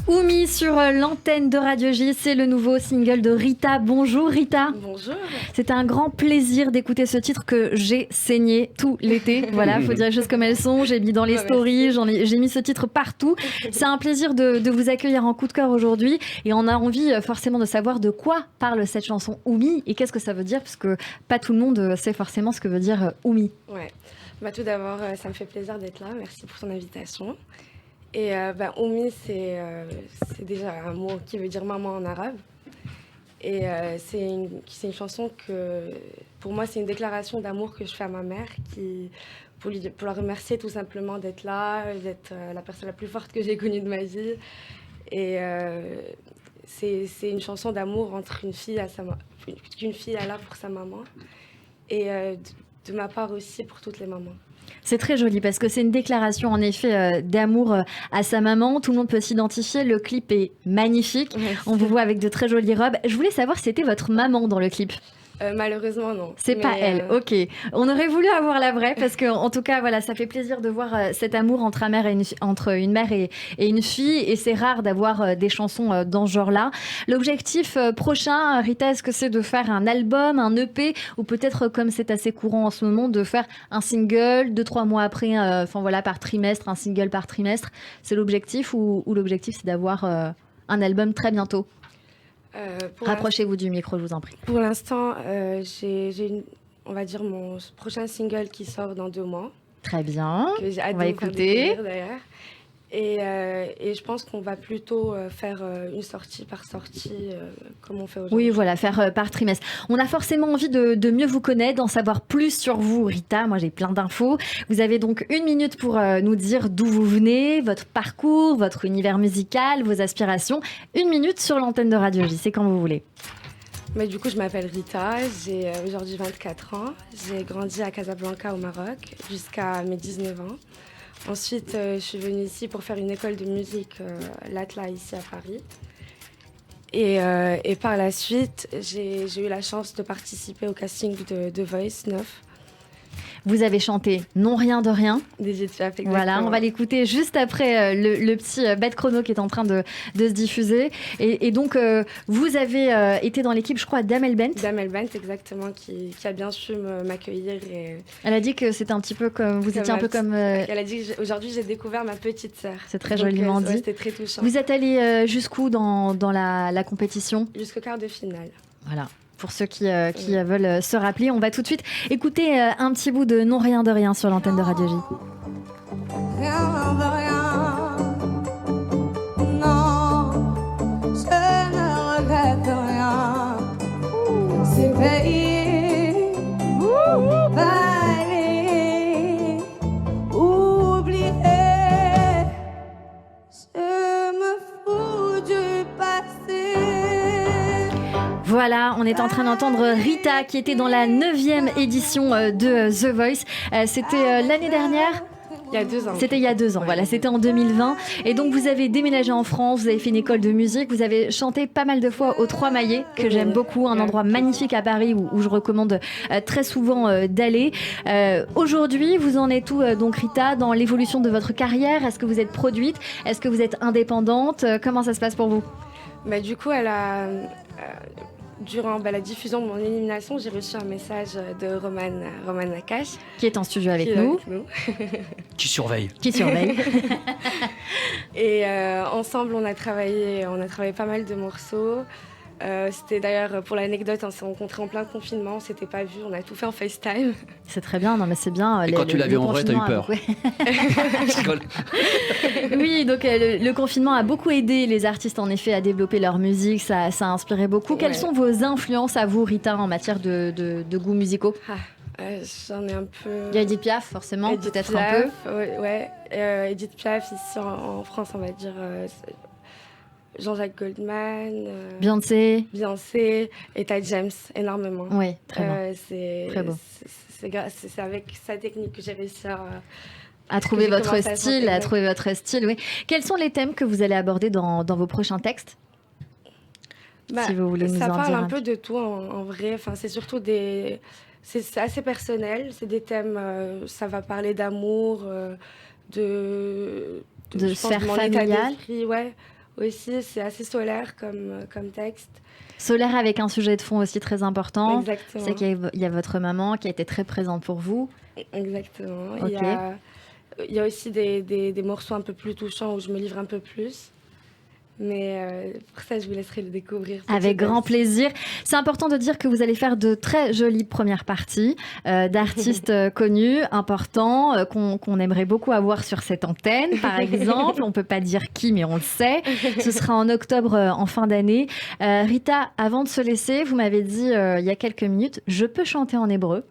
Oumi sur l'antenne de Radio J, c'est le nouveau single de Rita. Bonjour Rita. Bonjour. C'est un grand plaisir d'écouter ce titre que j'ai saigné tout l'été. Voilà, faut dire les choses comme elles sont. J'ai mis dans les stories, j'ai mis ce titre partout. C'est un plaisir de vous accueillir en coup de cœur aujourd'hui. Et on a envie forcément de savoir de quoi parle cette chanson Oumi et qu'est-ce que ça veut dire, parce que pas tout le monde sait forcément ce que veut dire Oumi. Ouais. Tout d'abord, ça me fait plaisir d'être là. Merci pour ton invitation. Et Oumi, c'est déjà un mot qui veut dire maman en arabe. Et c'est une chanson que, pour moi, c'est une déclaration d'amour que je fais à ma mère, pour la remercier tout simplement d'être là, d'être la personne la plus forte que j'ai connue de ma vie. Et c'est une chanson d'amour entre qu'une fille a là pour sa maman. Et de ma part aussi pour toutes les mamans. C'est très joli parce que c'est une déclaration en effet d'amour à sa maman. Tout le monde peut s'identifier. Le clip est magnifique. Merci. On vous voit avec de très jolies robes. Je voulais savoir si c'était votre maman dans le clip. Malheureusement, non. C'est pas elle, ok. On aurait voulu avoir la vraie parce que, en tout cas, voilà, ça fait plaisir de voir cet amour entre une mère et une fille. Et c'est rare d'avoir des chansons dans ce genre-là. L'objectif prochain, Rita, est-ce que c'est de faire un album, un EP, ou peut-être, comme c'est assez courant en ce moment, de faire un single 2-3 mois après, par trimestre, un single par trimestre. C'est l'objectif ou l'objectif, c'est d'avoir un album très bientôt? Rapprochez-vous du micro, je vous en prie. Pour l'instant, on va dire mon prochain single qui sort dans 2 mois. Très bien. Que j'ai hâte de écouter. D'ailleurs. Et je pense qu'on va plutôt faire une sortie par sortie, comme on fait aujourd'hui. Oui, voilà, faire par trimestre. On a forcément envie de mieux vous connaître, d'en savoir plus sur vous, Rita. Moi, j'ai plein d'infos. Vous avez donc 1 minute pour nous dire d'où vous venez, votre parcours, votre univers musical, vos aspirations. 1 minute sur l'antenne de Radio J, c'est quand vous voulez. Mais du coup, je m'appelle Rita, j'ai aujourd'hui 24 ans. J'ai grandi à Casablanca au Maroc jusqu'à mes 19 ans. Ensuite, je suis venue ici pour faire une école de musique, l'Atla, ici à Paris. Et par la suite, j'ai eu la chance de participer au casting de The Voice 9. Vous avez chanté Non Rien de Rien. D'Edith Piaf, exactement. Voilà, on va l'écouter juste après le petit bête chrono qui est en train de se diffuser. Et donc, vous avez été dans l'équipe, je crois, d'Amel Bent. D'Amel Bent, exactement, qui a bien su m'accueillir. Elle a dit que c'était un petit peu comme... Vous étiez un peu comme... Elle a dit qu'aujourd'hui, j'ai découvert ma petite sœur. C'est très joliment dit. C'était très touchant. Vous êtes allé jusqu'où dans la compétition? Jusqu'au quart de finale. Voilà. Pour ceux qui veulent se rappeler, on va tout de suite écouter un petit bout de Non Rien de Rien sur l'antenne de Radio J. Rien de rien, non, je ne regrette rien. C'est payé, valer, oublier. Je me fous du passé. Voilà, on est en train d'entendre Rita qui était dans la 9e édition de The Voice. C'était l'année dernière. Il y a 2 ans. C'était il y a 2 ans, ouais. Voilà, c'était en 2020. Et donc vous avez déménagé en France, vous avez fait une école de musique, vous avez chanté pas mal de fois aux 3 Maillets, que j'aime beaucoup, un endroit magnifique à Paris où je recommande très souvent d'aller. Aujourd'hui, vous en êtes où donc Rita, dans l'évolution de votre carrière? Est-ce que vous êtes produite? Est-ce que vous êtes indépendante? Comment ça se passe pour vous? Du coup, durant la diffusion de mon élimination, j'ai reçu un message de Roman Nakache. Qui est en studio avec nous. Qui surveille. Et ensemble, on a travaillé pas mal de morceaux. C'était d'ailleurs, pour l'anecdote, on s'est rencontrés en plein confinement, on s'était pas vus, on a tout fait en FaceTime. C'est très bien, non mais c'est bien. Et quand tu l'as vu en vrai, t'as eu peur. Je rigole. Oui, donc le confinement a beaucoup aidé les artistes en effet à développer leur musique, ça a inspiré beaucoup. Ouais. Quelles sont vos influences à vous, Rita, en matière de goûts musicaux? J'en ai un peu... Il y a Edith Piaf, forcément, Edith peut-être Piaf, un peu. Ouais. Edith Piaf, ici en France, on va dire... Jean-Jacques Goldman, Beyoncé, Etta James, énormément. Oui, très bon. Très beau. C'est avec sa technique que j'ai réussi à trouver votre style. Oui. Quels sont les thèmes que vous allez aborder dans vos prochains textes? Si vous voulez nous en dire. Ça parle un peu de tout en vrai. Enfin, c'est surtout c'est assez personnel. C'est des thèmes. Ça va parler d'amour, de sphère familiale. Ouais. aussi. C'est assez solaire comme texte. Solaire avec un sujet de fond aussi très important. Exactement. C'est qu'il y a votre maman qui a été très présente pour vous. Exactement. Ok. Il y a aussi des morceaux un peu plus touchants où je me livre un peu plus. Mais pour ça, je vous laisserai le découvrir. Avec grand plaisir. C'est important de dire que vous allez faire de très jolies premières parties d'artistes connus, importants, qu'on aimerait beaucoup avoir sur cette antenne, par exemple. On ne peut pas dire qui, mais on le sait. Ce sera en octobre, en fin d'année. Rita, avant de se laisser, vous m'avez dit il y a quelques minutes, je peux chanter en hébreu.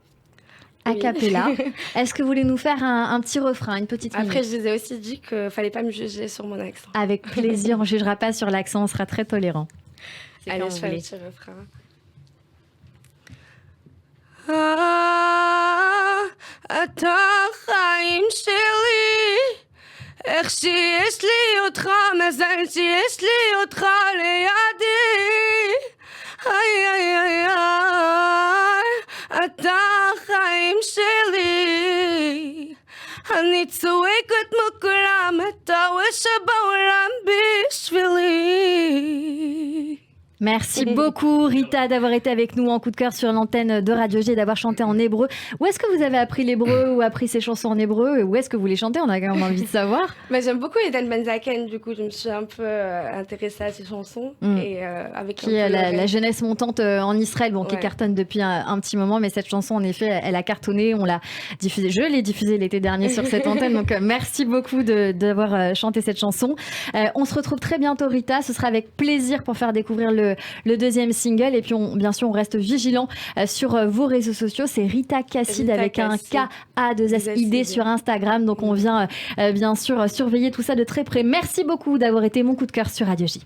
A cappella. Est-ce que vous voulez nous faire un petit refrain, une petite minute? Après, je vous ai aussi dit qu'il ne fallait pas me juger sur mon accent. Avec plaisir, on ne jugera pas sur l'accent, on sera très tolérant. Allez, je fais un petit refrain. אתה חיים שלי, איך שיש לי אותך, מזל שיש לי אותך לידי. איי איי איי איי, אתה חיים שלי, אני צועקת כמו כולם, אתה רואה שבעולם בשבילי. Merci beaucoup Rita d'avoir été avec nous en coup de cœur sur l'antenne de Radio G et d'avoir chanté en hébreu. Où est-ce que vous avez appris l'hébreu ou appris ces chansons en hébreu et où est-ce que vous les chantez? On a quand même envie de savoir. J'aime beaucoup Eden Benzaken, du coup je me suis un peu intéressée à ses chansons. Et, avec qui est la jeunesse montante en Israël, qui cartonne depuis un petit moment, mais cette chanson en effet elle a cartonné, on l'a diffusée, je l'ai diffusée l'été dernier sur cette antenne, donc merci beaucoup d'avoir chanté cette chanson. On se retrouve très bientôt Rita, ce sera avec plaisir pour faire découvrir le deuxième single et puis bien sûr on reste vigilant sur vos réseaux sociaux, c'est Rita Kassid avec un K-A-2-S-I-D sur Instagram, donc on vient bien sûr surveiller tout ça de très près. Merci beaucoup d'avoir été mon coup de cœur sur Radio J.